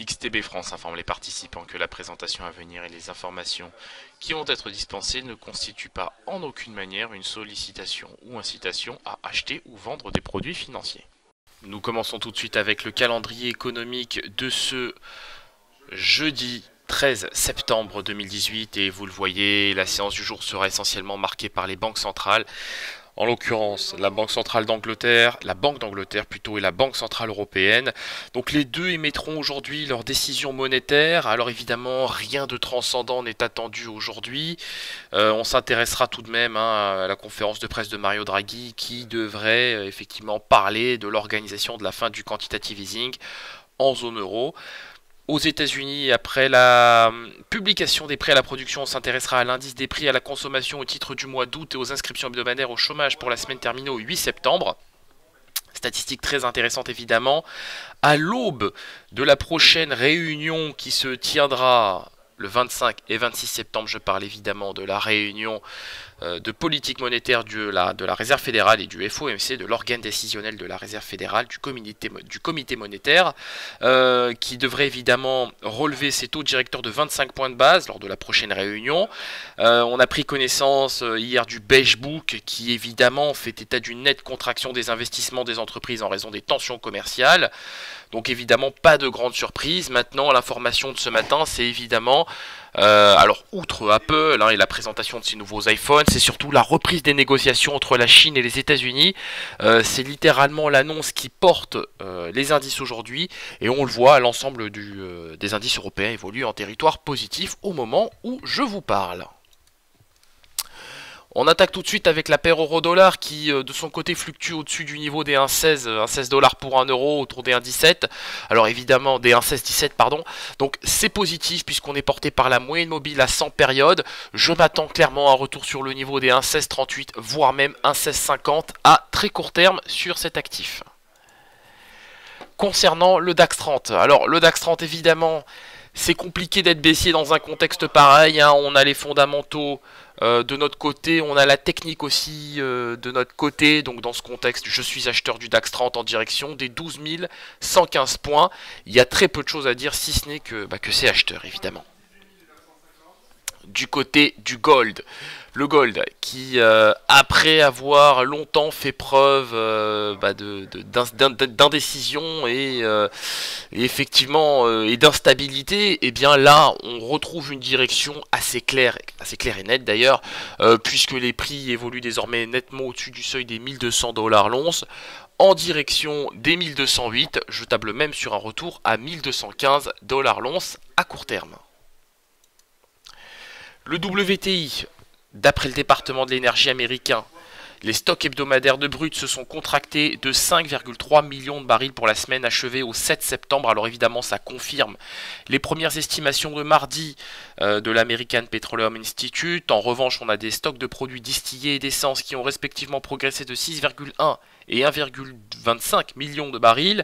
XTB France informe les participants que la présentation à venir et les informations qui vont être dispensées ne constituent pas en aucune manière une sollicitation ou incitation à acheter ou vendre des produits financiers. Nous commençons tout de suite avec le calendrier économique de ce jeudi 13 septembre 2018 et vous le voyez, la séance du jour sera essentiellement marquée par les banques centrales. En l'occurrence, la Banque centrale d'Angleterre, la Banque d'Angleterre plutôt, et la Banque centrale européenne. Donc les deux émettront aujourd'hui leurs décisions monétaires. Alors évidemment, rien de transcendant n'est attendu aujourd'hui. On s'intéressera tout de même à la conférence de presse de Mario Draghi qui devrait effectivement parler de l'organisation de la fin du quantitative easing en zone euro. Aux États-Unis, après la publication des prix à la production, on s'intéressera à l'indice des prix à la consommation au titre du mois d'août et aux inscriptions hebdomadaires au chômage pour la semaine terminée au 8 septembre. Statistique très intéressante évidemment. À l'aube de la prochaine réunion qui se tiendra le 25 et 26 septembre, je parle évidemment de la réunion de politique monétaire de la Réserve fédérale et du FOMC, de l'organe décisionnel de la Réserve fédérale, du comité monétaire, qui devrait évidemment relever ses taux directeurs de 25 points de base lors de la prochaine réunion. On a pris connaissance hier du Beige Book qui évidemment fait état d'une nette contraction des investissements des entreprises en raison des tensions commerciales. Donc évidemment pas de grande surprise. Maintenant l'information de ce matin c'est évidemment alors outre Apple et la présentation de ses nouveaux iPhones, c'est surtout la reprise des négociations entre la Chine et les États-Unis. C'est littéralement l'annonce qui porte les indices aujourd'hui et on le voit, l'ensemble des indices européens évoluent en territoire positif au moment où je vous parle. On attaque tout de suite avec la paire euro-dollar qui de son côté fluctue au-dessus du niveau des 1,16 dollars pour 1 euro, autour des 1,17. Alors évidemment des 1,16-17 pardon. Donc c'est positif puisqu'on est porté par la moyenne mobile à 100 périodes. Je m'attends clairement à un retour sur le niveau des 1,16-38 voire même 1,16-50 à très court terme sur cet actif. Concernant le DAX 30, alors le DAX 30 évidemment c'est compliqué d'être baissier dans un contexte pareil, hein. On a les fondamentaux de notre côté, on a la technique aussi de notre côté, donc dans ce contexte je suis acheteur du DAX 30 en direction des 12 115 points, il y a très peu de choses à dire si ce n'est que c'est acheteur évidemment. Du côté du gold, le gold qui après avoir longtemps fait preuve d'indécision et effectivement et d'instabilité, et bien là on retrouve une direction assez claire et nette d'ailleurs, puisque les prix évoluent désormais nettement au-dessus du seuil des 1200 dollars l'once en direction des 1208, je table même sur un retour à 1215 dollars l'once à court terme. Le WTI, d'après le département de l'énergie américain, les stocks hebdomadaires de brut se sont contractés de 5,3 millions de barils pour la semaine achevée au 7 septembre. Alors évidemment, ça confirme les premières estimations de mardi de l'American Petroleum Institute. En revanche, on a des stocks de produits distillés et d'essence qui ont respectivement progressé de 6,1 et 1,25 millions de barils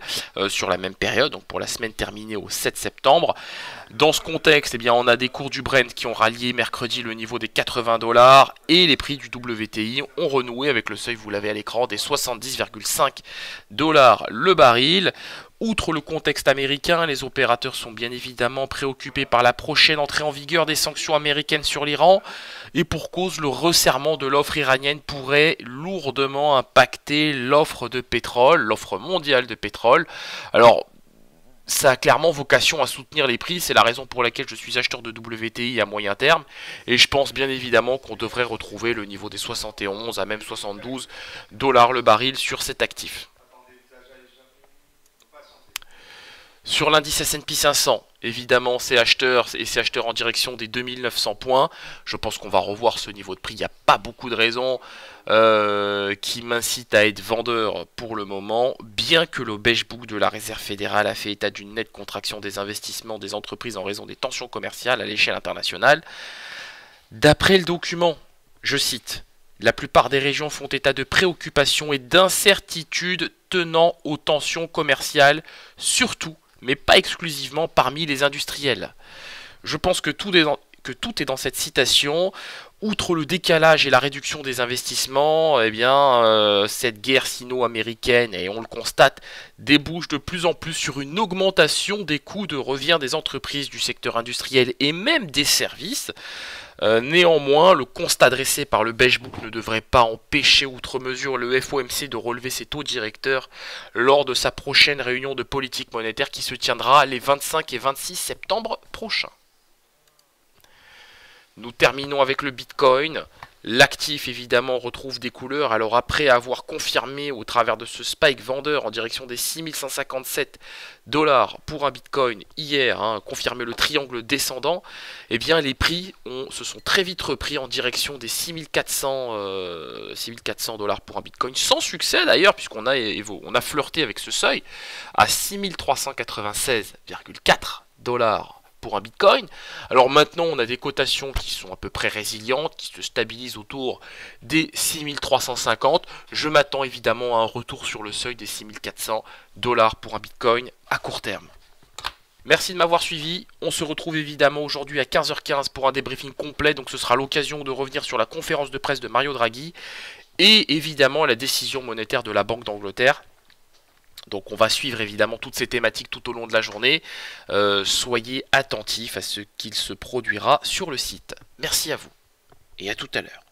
sur la même période, donc pour la semaine terminée au 7 septembre. Dans ce contexte, eh bien, on a des cours du Brent qui ont rallié mercredi le niveau des 80 dollars et les prix du WTI ont renoué avec le seuil, vous l'avez à l'écran, des 70,5 dollars le baril. Outre le contexte américain, les opérateurs sont bien évidemment préoccupés par la prochaine entrée en vigueur des sanctions américaines sur l'Iran. Et pour cause, le resserrement de l'offre iranienne pourrait lourdement impacter l'offre de pétrole, l'offre mondiale de pétrole. Alors, ça a clairement vocation à soutenir les prix, c'est la raison pour laquelle je suis acheteur de WTI à moyen terme. Et je pense bien évidemment qu'on devrait retrouver le niveau des 71 à même 72 dollars le baril sur cet actif. Sur l'indice S&P 500, évidemment c'est acheteur en direction des 2900 points. Je pense qu'on va revoir ce niveau de prix, il n'y a pas beaucoup de raisons qui m'incitent à être vendeur pour le moment, bien que le Beige Book de la Réserve fédérale a fait état d'une nette contraction des investissements des entreprises en raison des tensions commerciales à l'échelle internationale. D'après le document, je cite, « La plupart des régions font état de préoccupations et d'incertitudes tenant aux tensions commerciales, surtout mais pas exclusivement parmi les industriels. » Je pense que tout est dans cette citation. Outre le décalage et la réduction des investissements, eh bien, cette guerre sino-américaine, et on le constate, débouche de plus en plus sur une augmentation des coûts de revient des entreprises du secteur industriel et même des services. Néanmoins, le constat dressé par le Beige Book ne devrait pas empêcher outre mesure le FOMC de relever ses taux directeurs lors de sa prochaine réunion de politique monétaire qui se tiendra les 25 et 26 septembre prochains. Nous terminons avec le Bitcoin. L'actif évidemment retrouve des couleurs. Alors après avoir confirmé au travers de ce spike vendeur en direction des 6157 $ pour un Bitcoin hier, confirmé le triangle descendant, eh bien les prix se sont très vite repris en direction des 6400 $ pour un Bitcoin, sans succès d'ailleurs, puisqu'on a flirté avec ce seuil à 6396,4 $ pour un Bitcoin. Alors maintenant on a des cotations qui sont à peu près résilientes, qui se stabilisent autour des 6350. Je m'attends évidemment à un retour sur le seuil des 6400 $ pour un Bitcoin à court terme. Merci de m'avoir suivi. On se retrouve évidemment aujourd'hui à 15h15 pour un débriefing complet, donc ce sera l'occasion de revenir sur la conférence de presse de Mario Draghi et évidemment la décision monétaire de la Banque d'Angleterre. Donc on va suivre évidemment toutes ces thématiques tout au long de la journée. Soyez attentifs à ce qu'il se produira sur le site. Merci à vous et à tout à l'heure.